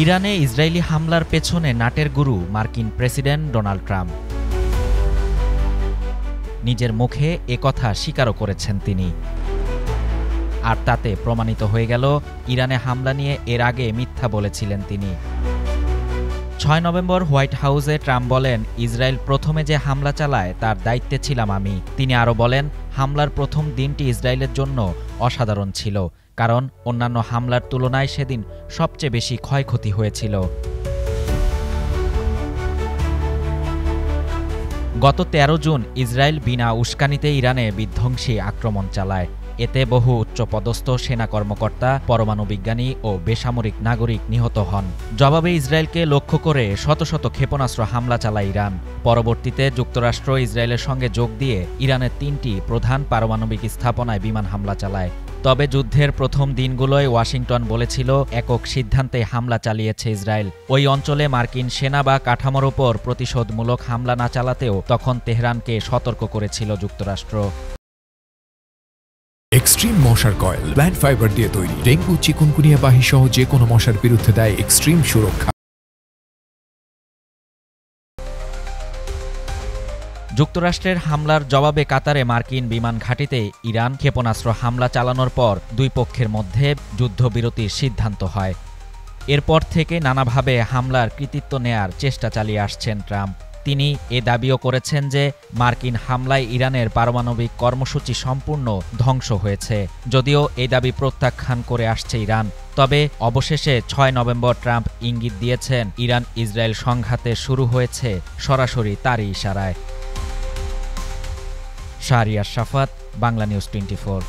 ইরানে ইসরায়েলি হামলার পেছনে নাটের গুরু মার্কিন প্রেসিডেন্ট ডোনাল্ড ট্রাম্প। নিজের মুখে একথা স্বীকারও করেছেন তিনি। আর তাতে প্রমাণিত হয়ে গেল ইরানে হামলা নিয়ে এর আগে মিথ্যা বলেছিলেন তিনি। ৬ নভেম্বর হোয়াইট হাউসে ট্রাম্প বলেন, ইসরায়েল প্রথমে যে হামলা চালায় তার দায়িত্বে ছিলাম আমি। তিনি আরও বলেন, হামলার প্রথম দিনটি ইসরায়েলের জন্য অসাধারণ ছিল, কারণ অন্যান্য হামলার তুলনায় সেদিন সবচেয়ে বেশি ক্ষয়ক্ষতি হয়েছিল। গত ১৩ জুন ইসরায়েল বিনা উস্কানিতে ইরানে বিধ্বংসী আক্রমণ চালায়। এতে বহু উচ্চপদস্থ সেনা কর্মকর্তা, পরমাণু বিজ্ঞানী ও বেসামরিক নাগরিক নিহত হন। জবাবে ইসরায়েলকে লক্ষ্য করে শত শত ক্ষেপণাস্ত্র হামলা চালায় ইরান। পরবর্তীতে যুক্তরাষ্ট্র ইসরায়েলের সঙ্গে যোগ দিয়ে ইরানের ৩টি প্রধান পারমাণবিক স্থাপনায় বিমান হামলা চালায়। তবে যুদ্ধের প্রথম দিনগুলোয় ওয়াশিংটন বলেছিল একক সিদ্ধান্তে হামলা চালিয়েছে ইসরায়েল। ওই অঞ্চলে মার্কিন সেনা বা কাঠামোর ওপর প্রতিশোধমূলক হামলা না চালাতেও তখন তেহরানকে সতর্ক করেছিল যুক্তরাষ্ট্র। এক্সট্রিম মশার কয়েল প্ল্যান্ট ফাইবার দিয়ে তৈরি, ডেঙ্গু, চিকুনগুনিয়া বাহি সহ যে কোনো মশার বিরুদ্ধে দেয় এক্সট্রিম সুরক্ষা। যুক্তরাষ্ট্রের হামলার জবাবে কাতারে মার্কিন বিমান ঘাঁটিতে ইরান ক্ষেপণাস্ত্র হামলা চালানোর পর দুই পক্ষের মধ্যে যুদ্ধবিরতির সিদ্ধান্ত হয়। এরপর থেকে নানাভাবে হামলার কৃতিত্ব নেয়ার চেষ্টা চালিয়ে আসছেন ট্রাম্প। তিনি এ দাবিও করেছেন যে মার্কিন হামলায় ইরানের পারমাণবিক কর্মসূচি সম্পূর্ণ ধ্বংস হয়েছে। যদিও এই দাবি প্রত্যাখ্যান করে আসছে ইরান। তবে অবশেষে ৬ নভেম্বর ট্রাম্প ইঙ্গিত দিয়েছেন ইরান ইসরায়েল সংঘাতে শুরু হয়েছে সরাসরি তারই ইশারায়। শাহরিয়ার শাফাত, বাংলা নিউজ 24।